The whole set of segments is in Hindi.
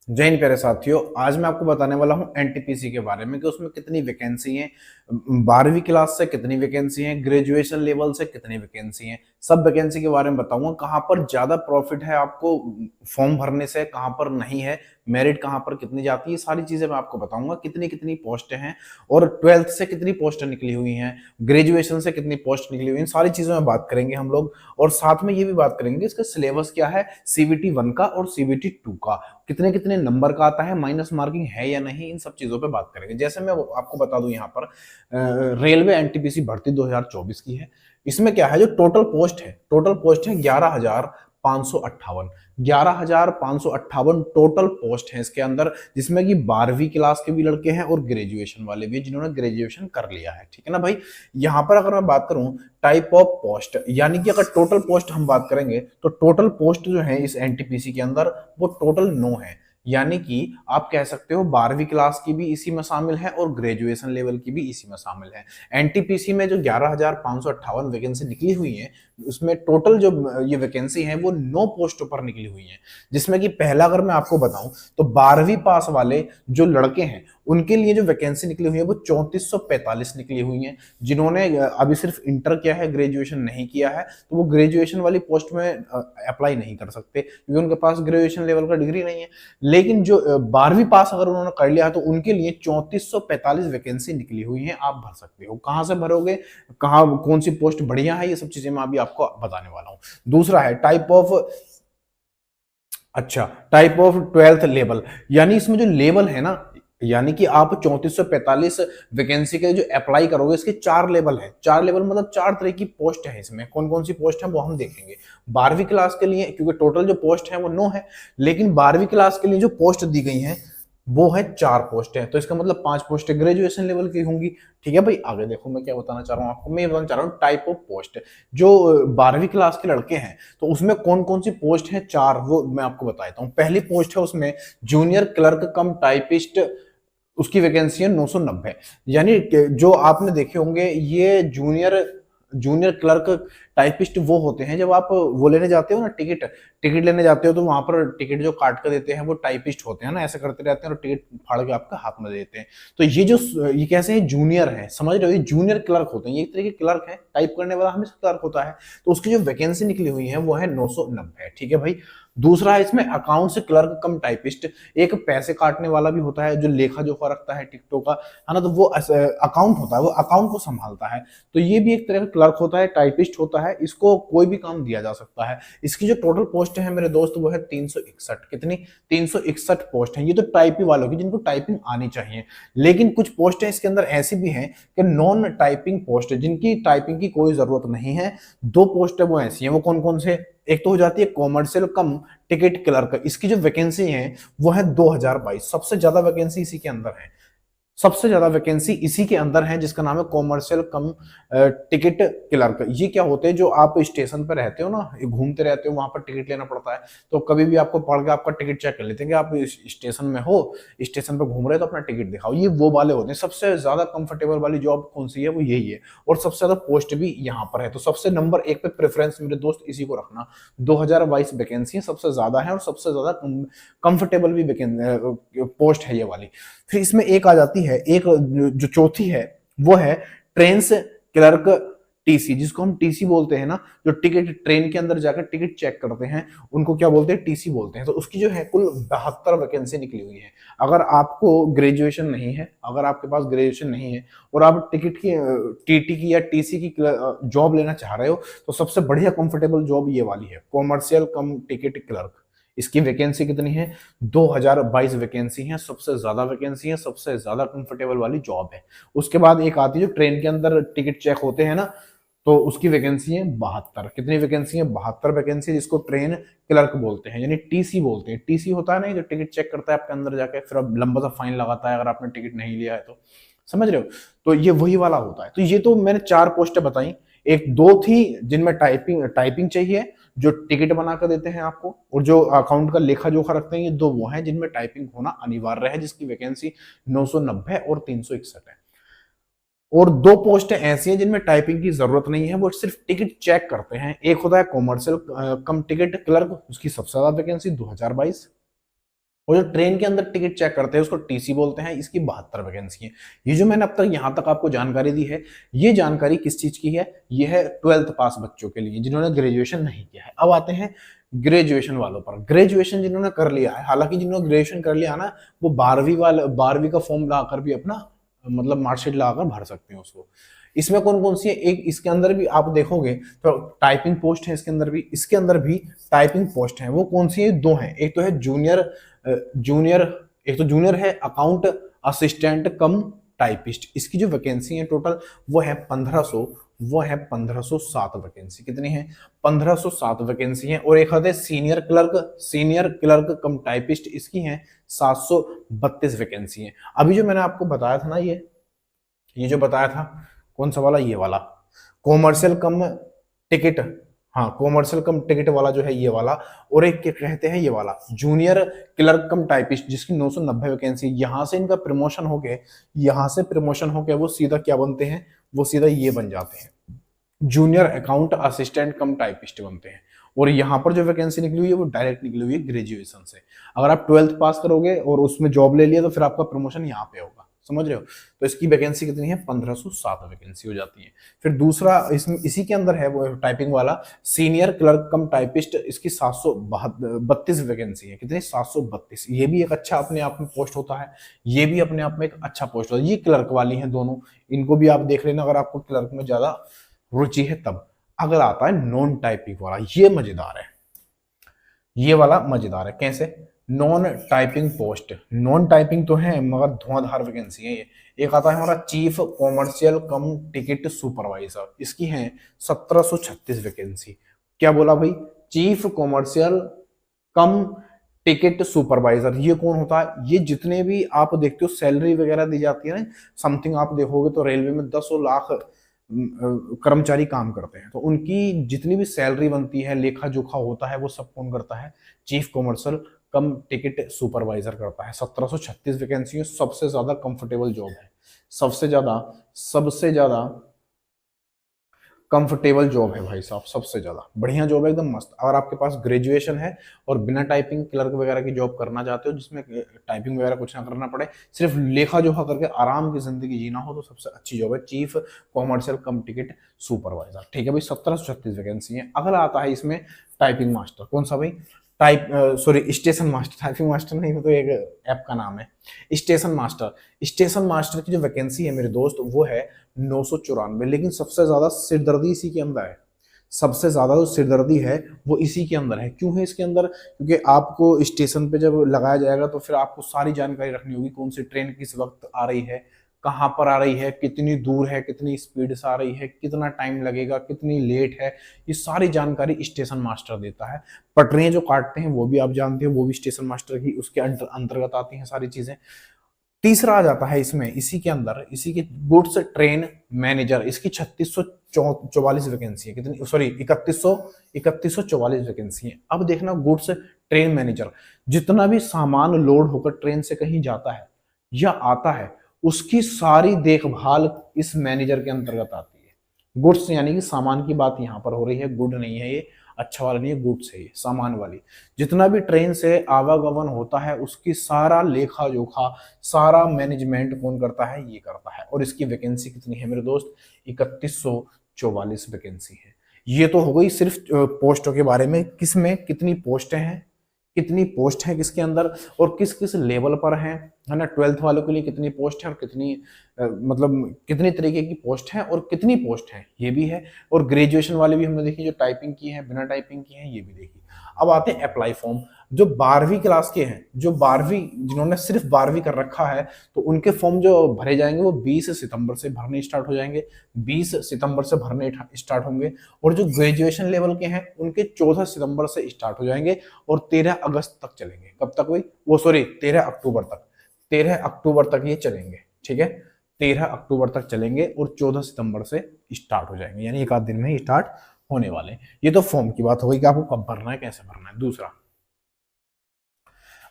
जय हिंद प्यारे साथियों। आज मैं आपको बताने वाला हूं एनटीपीसी के बारे में कि उसमें कितनी वैकेंसी हैं, 12वीं क्लास से कितनी वैकेंसी हैं, ग्रेजुएशन लेवल से कितनी वैकेंसी हैं। सब वैकेंसी के बारे में बताऊंगा, कहां पर ज्यादा प्रॉफिट है आपको फॉर्म भरने से, कहां पर नहीं है, मेरिट कहां पर कितनी जाती है, सारी चीजें मैं आपको बताऊंगा। कितनी कितनी पोस्ट हैं और 12th से कितनी पोस्ट निकली हुई हैं, ग्रेजुएशन से कितनी पोस्ट निकली हुई हैं, सारी चीजों में बात करेंगे हम लोग। और साथ में ये भी बात करेंगे इसका सिलेबस क्या है, सीबीटी 1 का और सीबीटी 2 का, कितने कितने नंबर का आता है, माइनस मार्किंग है या नहीं, इन सब चीजों पे बात करेंगे। जैसे मैं आपको बता दूं, यहाँ पर रेलवे एनटीपीसी भर्ती 2024 की है। इसमें क्या है, जो टोटल पोस्ट है 11,558। 11,558 टोटल पोस्ट है इसके अंदर, जिसमें कि 12वीं क्लास के भी लड़के हैं और ग्रेजुएशन वाले भी, जिन्होंने ग्रेजुएशन कर लिया है। ठीक है ना भाई। यहाँ पर अगर मैं बात करूं टाइप ऑफ पोस्ट, यानी कि अगर टोटल पोस्ट हम बात करेंगे तो टोटल पोस्ट जो है इस एनटीपीसी के अंदर वो टोटल 9 है। यानी कि आप कह सकते हो 12वीं क्लास की भी इसी में शामिल है और ग्रेजुएशन लेवल की भी इसी में शामिल है। एनटीपीसी में जो 11,558 वैकेंसी निकली हुई है, उसमें टोटल जो ये वैकेंसी है वो 9 पोस्टों पर निकली हुई है। जिसमें कि पहला अगर मैं आपको बताऊं तो 12वीं पास वाले जो लड़के हैं उनके लिए जो वैकेंसी निकली हुई है वो 3445 निकली हुई है। जिन्होंने अभी सिर्फ इंटर किया है, ग्रेजुएशन नहीं किया है, तो वो ग्रेजुएशन वाली पोस्ट में अप्लाई नहीं कर सकते क्योंकि उनके पास ग्रेजुएशन लेवल का डिग्री नहीं है। लेकिन जो 12वीं पास अगर उन्होंने कर लिया है तो उनके लिए 3445 वैकेंसी निकली हुई है, आप भर सकते हो। कहां से भरोगे, कहां कौन सी पोस्ट बढ़िया है, ये सब चीजें मैं अभी आपको बताने वाला हूं। दूसरा है टाइप ऑफ 12th लेवल, यानी इसमें जो लेवल है ना, यानी कि आप 3445 वैकेंसी के जो अप्लाई करोगे, इसके 4 लेवल है। 4 लेवल मतलब 4 तरह की पोस्ट है। इसमें कौन कौन सी पोस्ट है वो हम देखेंगे। 12वीं क्लास के लिए, क्योंकि टोटल जो पोस्ट है वो 9 है, लेकिन 12वीं क्लास के लिए जो पोस्ट दी गई है वो है 4 पोस्ट है, तो इसका मतलब 5 पोस्ट ग्रेजुएशन लेवल की होंगी। ठीक है भाई। आगे देखो मैं क्या बताना चाह रहा हूँ आपको, मैं बताना चाह रहा हूँ टाइप ऑफ पोस्ट। जो 12वीं क्लास के लड़के हैं तो उसमें कौन कौन सी पोस्ट है, 4, वो मैं आपको बता देता हूँ। पहली पोस्ट है उसमें जूनियर क्लर्क कम टाइपिस्ट, उसकी वैकेंसी है 990। यानी जो आपने देखे होंगे ये जूनियर जूनियर क्लर्क टाइपिस्ट वो होते हैं, जब आप वो लेने जाते हो ना, टिकट टिकट लेने जाते हो तो वहां पर टिकट जो काट कर देते हैं वो टाइपिस्ट होते हैं ना, ऐसे करते रहते हैं और टिकट फाड़ के आपका हाथ में दे देते हैं। तो ये कैसे है, जूनियर है, समझ रहे हो, ये जूनियर क्लर्क होते हैं, ये एक तरह के क्लर्क है, टाइप करने वाला हमेशा क्लर्क होता है। तो उसकी जो वैकेंसी निकली हुई है वो है 990। ठीक है भाई। दूसरा है इसमें अकाउंट्स क्लर्क कम टाइपिस्ट। एक पैसे काटने वाला भी होता है, जो लेखा जोखा रखता है टिकटों का, है ना, तो वो अकाउंट होता है, वो अकाउंट को संभालता है। तो ये भी एक तरह का क्लर्क होता है, टाइपिस्ट होता है, इसको कोई भी काम दिया जा सकता है। इसकी जो टोटल पोस्ट है मेरे दोस्त वो है 361। कितनी? 361 पोस्ट है। ये तो टाइपिंग वालों की, जिनको टाइपिंग आनी चाहिए। लेकिन कुछ पोस्ट है इसके अंदर ऐसी भी हैं कि नॉन टाइपिंग पोस्ट है, जिनकी टाइपिंग की कोई जरूरत नहीं है। 2 पोस्ट है वो ऐसी हैं। वो कौन कौन से? एक तो हो जाती है कॉमर्शियल कम टिकट क्लर्क, इसकी जो वैकेंसी है वो है 2022। सबसे ज्यादा वैकेंसी इसी के अंदर है, सबसे ज्यादा वैकेंसी इसी के अंदर है, जिसका नाम है कॉमर्शियल कम टिकट क्लर्क। ये क्या होते हैं, जो आप स्टेशन पर रहते हो ना, घूमते रहते हो, वहां पर टिकट लेना पड़ता है, तो कभी भी आपको पढ़ के आपका टिकट चेक कर लेते हैं कि आप स्टेशन में हो, स्टेशन पर घूम रहे हो तो अपना टिकट दिखाओ। ये वो वाले होते हैं। सबसे ज्यादा कंफर्टेबल वाली जॉब कौन सी है, वो यही है, और सबसे ज्यादा पोस्ट भी यहाँ पर है। तो सबसे नंबर 1 पे प्रेफरेंस मेरे दोस्त इसी को रखना। 2022 वैकेंसी सबसे ज्यादा है और सबसे ज्यादा कंफर्टेबल भी पोस्ट है ये वाली। फिर इसमें एक आ जाती है, एक जो चौथी है वो है ट्रेन्स क्लर्क टीसी, जिसको हम टीसी बोलते हैं ना, जो टिकट ट्रेन के अंदर जाकर टिकट चेक करते हैं उनको क्या बोलते हैं, टीसी बोलते हैं। तो उसकी जो है कुल 72 वैकेंसी निकली हुई है। अगर आपको ग्रेजुएशन नहीं है, अगर आपके पास ग्रेजुएशन नहीं है और आप टिकट की टीटी की या टीसी की जॉब लेना चाह रहे हो, तो सबसे बढ़िया कंफर्टेबल जॉब ये वाली है, कॉमर्शियल कम टिकट क्लर्क। इसकी वैकेंसी कितनी है? 2022 वैकेंसी है, सबसे ज्यादा वैकेंसी है, सबसे ज्यादा कंफर्टेबल वाली जॉब है। उसके बाद एक आती है जो ट्रेन के अंदर टिकट चेक होते हैं ना, तो उसकी वैकेंसी है 72। कितनी वैकेंसी है? 72 वैकेंसी, जिसको ट्रेन क्लर्क बोलते हैं, यानी टीसी बोलते हैं। टीसी होता है ना, जो टिकट चेक करता है आपके अंदर जाके, फिर अब लंबा सा फाइन लगाता है अगर आपने टिकट नहीं लिया है तो, समझ रहे हो। तो ये वही वाला होता है। तो ये तो मैंने 4 पोस्टें बताई। एक दो थी जिनमें टाइपिंग टाइपिंग चाहिए, जो टिकट बना कर देते हैं आपको, और जो अकाउंट का लेखा जोखा रखते हैं, ये 2 वो हैं जिनमें टाइपिंग होना अनिवार्य है, जिसकी वैकेंसी 990 और 361 है। और 2 पोस्टें ऐसी हैं जिनमें टाइपिंग की जरूरत नहीं है, वो सिर्फ टिकट चेक करते हैं। एक होता है कॉमर्शियल कम टिकट क्लर्क, उसकी सबसे ज्यादा वैकेंसी 2022, और जो ट्रेन के अंदर टिकट चेक करते हैं उसको टीसी बोलते हैं। इसकी 72 वैकेंसी है। ये जो मैंने अब तक यहाँ तक आपको जानकारी दी है, ये जानकारी किस चीज की है? ये है 12th पास बच्चों के लिए जिन्होंने ग्रेजुएशन नहीं किया है। अब आते हैं ग्रेजुएशन वालों पर। ग्रेजुएशन जिन्होंने कर लिया है, हालांकि जिन्होंने ग्रेजुएशन कर लिया ना, वो 12वीं का फॉर्म लाकर भी अपना मतलब मार्कशीट लगाकर भर सकते हैं उसको। इसमें कौन कौन सी है? एक इसके अंदर भी आप देखोगे तो टाइपिंग पोस्ट है इसके अंदर भी टाइपिंग पोस्ट है। वो कौन सी है? दो हैं। एक तो है जूनियर एक तो जूनियर है अकाउंट असिस्टेंट कम टाइपिस्ट। इसकी जो वैकेंसी है टोटल वो है 1500, वो है 1507 वैकेंसी। कितनी है? 1507 वैकेंसी है। और एक है सीनियर क्लर्क कम टाइपिस्ट, इसकी है 732 वैकेंसी है। अभी जो मैंने आपको बताया था ना, ये जो बताया था कौन सा वाला? ये वाला कॉमर्शियल कम टिकट, हाँ कॉमर्शियल कम टिकट वाला जो है ये वाला। और एक क्या कहते हैं? ये वाला जूनियर क्लर्क कम टाइपिस्ट, जिसकी 990 वैकेंसी। यहां से इनका प्रमोशन हो गया, वो सीधा क्या बनते हैं? वो सीधा ये बन जाते हैं, जूनियर अकाउंट असिस्टेंट कम टाइपिस्ट बनते हैं। और यहाँ पर जो वैकेंसी निकली हुई है वो डायरेक्ट निकली हुई है ग्रेजुएशन से। अगर आप 12th पास करोगे और उसमें जॉब ले लिया तो फिर आपका प्रमोशन यहाँ पे होगा, समझ रहे हो? तो इसकी वैकेंसी कितनी है? 1507 वैकेंसी हो जाती है। फिर दूसरा इसी के अंदर है वो टाइपिंग वाला सीनियर क्लर्क कम टाइपिस्ट, इसकी 732 वैकेंसी है। कितनी? 732। ये भी एक अच्छा अपने आप में पोस्ट होता है, ये भी अपने आप में एक अच्छा पोस्ट होता है। ये क्लर्क वाली है दोनों, इनको भी आप देख लेना अगर आपको क्लर्क में ज्यादा रुचि है तब। अगर आता है नॉन टाइपिंग वाला, ये मजेदार है, ये वाला मजेदार है। कैसे? Non typing post, non typing तो है मगर धुआंधार वैकेंसी है ये। एक आता है हमारा चीफ कॉमर्शियल कम टिकट सुपरवाइजर, इसकी है 1736 वैकेंसी। क्या बोला भाई? चीफ कॉमर्शियल कम टिकट सुपरवाइजर। ये कौन होता है? ये जितने भी आप देखते हो सैलरी वगैरह दी जाती है ना, समथिंग आप देखोगे तो रेलवे में 10 लाख कर्मचारी काम करते हैं, तो उनकी जितनी भी सैलरी बनती है, लेखा जोखा होता है, वो सब कौन करता है? चीफ कॉमर्शियल कम टिकट सुपरवाइजर करता है। 1736 वैकेंसी है, सबसे ज्यादा कंफर्टेबल जॉब है, सबसे ज्यादा कंफर्टेबल जॉब है भाई साहब, सबसे ज्यादा बढ़िया जॉब है, एकदम मस्त। अगर आपके पास ग्रेजुएशन है और बिना टाइपिंग क्लर्क वगैरह की जॉब करना चाहते हो, जिसमें टाइपिंग वगैरह कुछ ना करना पड़े, सिर्फ लेखा जोखा करके आराम की जिंदगी जीना हो, तो सबसे अच्छी जॉब है चीफ कॉमर्शियल कम टिकट सुपरवाइजर। ठीक है भाई, 1736 वैकेंसी है। अगला आता है इसमें टाइपिंग मास्टर। कौन सा भाई? Station master. टाइपिंग मास्टर नहीं, वो तो एक ऐप का नाम है। स्टेशन मास्टर की जो वैकेंसी है मेरे दोस्त वो है 994। लेकिन सबसे ज्यादा सिरदर्दी इसी के अंदर है, सबसे ज्यादा जो सिरदर्दी है वो इसी के अंदर है। क्यों है इसके अंदर? क्योंकि आपको स्टेशन पे जब लगाया जाएगा तो फिर आपको सारी जानकारी रखनी होगी, कौन सी ट्रेन किस वक्त आ रही है, कहाँ पर आ रही है, कितनी दूर है, कितनी स्पीड से आ रही है, कितना टाइम लगेगा, कितनी लेट है, ये सारी जानकारी स्टेशन मास्टर देता है। पटरियां जो काटते हैं वो भी आप जानते हैं, वो भी स्टेशन मास्टर की उसके अंतर्गत आती हैं सारी चीजें। तीसरा आ जाता है इसमें, इसी के गुड्स ट्रेन मैनेजर, इसकी 3644 वैकेंसी है। कितनी? सॉरी 3144 वैकेंसी है। अब देखना, गुड्स ट्रेन मैनेजर, जितना भी सामान लोड होकर ट्रेन से कहीं जाता है या आता है, उसकी सारी देखभाल इस मैनेजर के अंतर्गत आती है। गुड्स यानी कि सामान की बात यहाँ पर हो रही है, गुड नहीं है ये, अच्छा वाला नहीं है, गुड्स है ये, सामान वाली। जितना भी ट्रेन से आवागमन होता है उसकी सारा लेखा जोखा, सारा मैनेजमेंट कौन करता है? ये करता है। और इसकी वैकेंसी कितनी है मेरे दोस्त? 3144 वैकेंसी है। ये तो हो गई सिर्फ पोस्टों के बारे में, किसमें कितनी पोस्टें हैं, कितनी पोस्ट है किसके अंदर और किस किस लेवल पर है ना। 12th वालों के लिए कितनी पोस्ट है और कितनी मतलब कितनी तरीके की पोस्ट है और कितनी पोस्ट है, ये भी है। और ग्रेजुएशन वाले भी हमने देखी, जो टाइपिंग की है, बिना टाइपिंग की है, ये भी देखी। अब आते हैं अप्लाई फॉर्म। जो 12वीं क्लास के हैं, जो 12वीं जिन्होंने सिर्फ 12वीं कर रखा है, तो उनके फॉर्म जो भरे जाएंगे वो 20 सितंबर से भरने स्टार्ट हो जाएंगे, 20 सितंबर से भरने स्टार्ट होंगे। और जो ग्रेजुएशन लेवल के हैं उनके 14 सितंबर से स्टार्ट हो जाएंगे और 13 अगस्त तक चलेंगे। कब तक भाई? वो सॉरी 13 अक्टूबर तक, 13 अक्टूबर तक ये चलेंगे। ठीक है, 13 अक्टूबर तक चलेंगे और 14 सितंबर से स्टार्ट हो जाएंगे, यानी एक आध दिन में ही स्टार्ट होने वाले। ये तो फॉर्म की बात हो गई कि आपको कब भरना है, कैसे भरना है। दूसरा,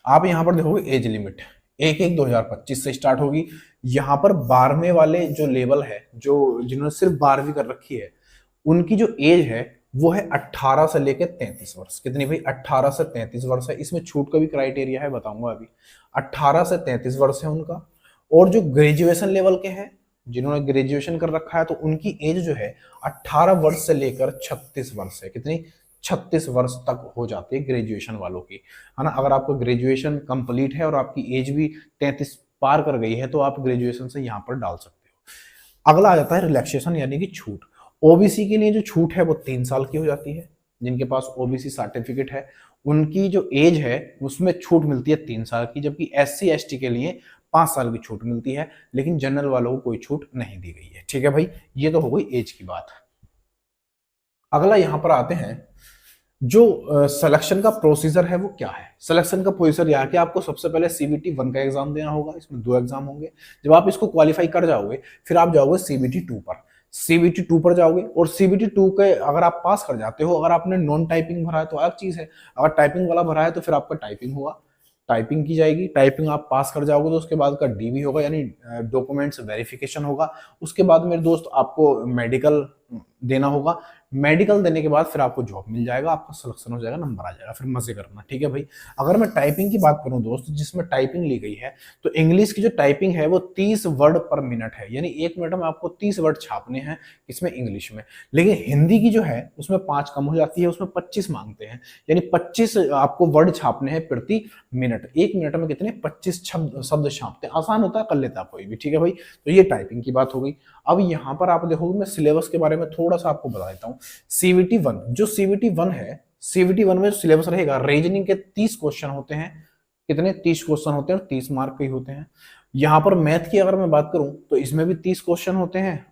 आप यहां पर देखोगे एज लिमिट 1/1/2025 से स्टार्ट होगी। यहां पर 12वें वाले जो लेवल है, जो जिन्होंने सिर्फ 12वीं कर रखी है, उनकी जो एज है वो है 18 से लेकर 33 वर्ष। कितनी भाई? 18 से 33 वर्ष है। इसमें छूट का भी क्राइटेरिया है, बताऊंगा अभी। 18 से 33 वर्ष है उनका। और जो ग्रेजुएशन लेवल के हैं, जिन्होंने ग्रेजुएशन कर रखा है, तो उनकी एज जो है 18 वर्ष से लेकर 36 वर्ष है। कितनी? 36 वर्ष तक हो जाती है ग्रेजुएशन वालों की, है ना। अगर आपका ग्रेजुएशन कंप्लीट है और आपकी एज भी 33 पार कर गई है, तो आप ग्रेजुएशन से यहाँ पर डाल सकते हो। अगला आ जाता है रिलैक्सेशन, यानी कि छूट। ओबीसी के लिए जो छूट है वो 3 साल की हो जाती है। जिनके पास ओबीसी सर्टिफिकेट है, उनकी जो एज है उसमें छूट मिलती है 3 साल की, जबकि एससी एसटी के लिए 5 साल की छूट मिलती है, लेकिन जनरल वालों को कोई छूट नहीं दी गई है। ठीक है भाई, ये तो हो गई एज की बात। अगला यहां पर आते हैं, जो सिलेक्शन का प्रोसीजर है वो क्या है। सिलेक्शन का प्रोसीजर यह है कि आपको सबसे पहले सीबीटी 1 का एग्जाम देना होगा। इसमें 2 एग्जाम होंगे। जब आप इसको क्वालिफाई कर जाओगे, फिर आप जाओगे सीबीटी 2 पर। सीबीटी 2 पर जाओगे, और सीबीटी 2 के अगर आप पास कर जाते हो, अगर आपने नॉन टाइपिंग भरा है तो अलग चीज है, अगर टाइपिंग वाला भरा है तो फिर आपका टाइपिंग होगा, टाइपिंग की जाएगी। टाइपिंग आप पास कर जाओगे तो उसके बाद का डीवी होगा, यानी डॉक्यूमेंट्स वेरिफिकेशन होगा। उसके बाद मेरे दोस्त आपको मेडिकल देना होगा। मेडिकल देने के बाद फिर आपको जॉब मिल जाएगा, आपका सिलेक्शन हो जाएगा, नंबर आ जाएगा, फिर मजे करना। ठीक है भाई। अगर मैं टाइपिंग की बात करूं दोस्त, जिसमें टाइपिंग ली गई है, तो इंग्लिश की जो टाइपिंग है वो 30 वर्ड पर मिनट है, यानी 1 मिनट में आपको 30 वर्ड छापने हैं इसमें इंग्लिश में। लेकिन हिंदी की जो है उसमें 5 कम हो जाती है, उसमें 25 मांगते हैं, यानी 25 आपको वर्ड छापने हैं प्रति मिनट। 1 मिनट में कितने? 25 शब्द छापते हैं। आसान होता है, कर लेता कोई भी। ठीक है भाई, तो ये टाइपिंग की बात हो गई। अब यहाँ पर आप देखोगे, मैं सिलेबस के बारे में थोड़ा सा आपको बता देता हूँ। सीबीटी 1, जो सीबीटी 1 है, सीबीटी 1 में जो सिलेबस रहेगा, रीजनिंग के 30 क्वेश्चन होते हैं। कितने? 30 क्वेश्चन होते हैं, और 30 मार्क के ही होते हैं। यहाँ पर मैथ की अगर मैं बात करूं तो इसमें भी 30 क्वेश्चन होते हैं,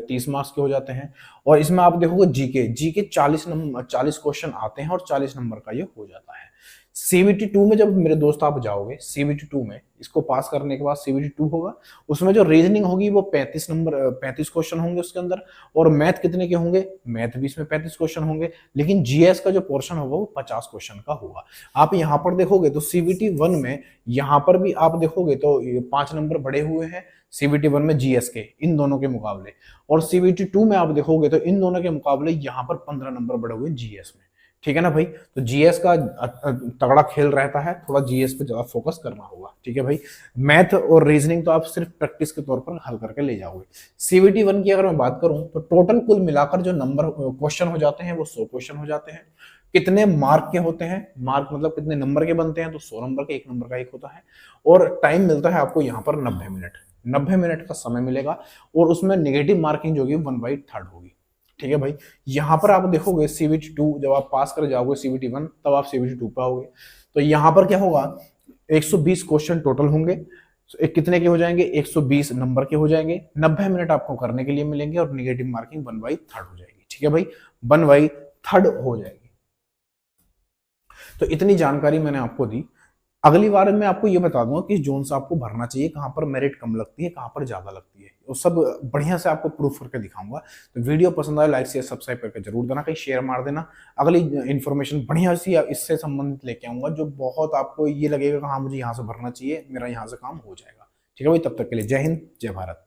30 मार्क्स के हो जाते हैं। और इसमें आप देखोगे जीके, जीके 40 क्वेश्चन आते हैं, और 40 नंबर का ये हो जाता है। सीबीटी 2 में जब मेरे दोस्त आप जाओगे, सीबीटी 2 में इसको पास करने के बाद सीबीटी 2 होगा, उसमें जो रीजनिंग होगी वो 35 क्वेश्चन होंगे उसके अंदर। और मैथ कितने के होंगे? मैथ भी इसमें 35 क्वेश्चन होंगे, लेकिन जीएस का जो पोर्शन होगा वो 50 क्वेश्चन का होगा। आप यहाँ पर देखोगे तो सीबीटी 1 में यहाँ पर भी आप देखोगे तो 5 नंबर बढ़े हुए हैं सीबीटी 1 में जीएस के, इन दोनों के मुकाबले। और सीबीटी 2 में आप देखोगे तो इन दोनों के मुकाबले यहाँ पर 15 नंबर बढ़े हुए जीएस में। ठीक है ना भाई। तो जीएस का तगड़ा खेल रहता है, थोड़ा जीएस पे ज्यादा फोकस करना होगा। ठीक है भाई। मैथ और रीजनिंग तो आप सिर्फ प्रैक्टिस के तौर पर हल करके ले जाओगे। सीबीटी 1 की अगर मैं बात करूं तो टोटल कुल मिलाकर जो नंबर क्वेश्चन हो जाते हैं वो 100 क्वेश्चन हो जाते हैं। कितने मार्क के होते हैं? मार्क मतलब कितने नंबर के बनते हैं, तो 100 नंबर के, 1 नंबर का 1 होता है। और टाइम मिलता है आपको यहाँ पर 90 मिनट, 90 मिनट का समय मिलेगा। और उसमें नेगेटिव मार्किंग जो होगी 1/3 होगी। ठीक है भाई। यहाँ पर आप देखोगे सीबीटी 2 जब आप पास कर जाओगे सीबीटी 1, तब आप सीबीटी 2 पे आओगे। तो यहाँ पर क्या होगा? 120 क्वेश्चन टोटल होंगे। कितने के हो जाएंगे? 120 नंबर के हो जाएंगे। 90 मिनट आपको करने के लिए मिलेंगे, और निगेटिव मार्किंग 1/3 हो जाएगी। ठीक है भाई, 1/3 हो जाएगी। तो इतनी जानकारी मैंने आपको दी। अगली बार मैं आपको ये बता दूंगा किस जोन से आपको भरना चाहिए, कहां पर मेरिट कम लगती है, कहां पर ज्यादा लगती है, वो सब बढ़िया से आपको प्रूफ करके दिखाऊंगा। तो वीडियो पसंद आए लाइक शेयर सब्सक्राइब करके जरूर देना, कहीं शेयर मार देना। अगली इन्फॉर्मेशन बढ़िया सी इससे संबंधित लेके आऊंगा, जो बहुत आपको ये लगेगा कि हाँ मुझे यहाँ से भरना चाहिए, मेरा यहाँ से काम हो जाएगा। ठीक है भाई, तब तक के लिए जय हिंद, जय भारत।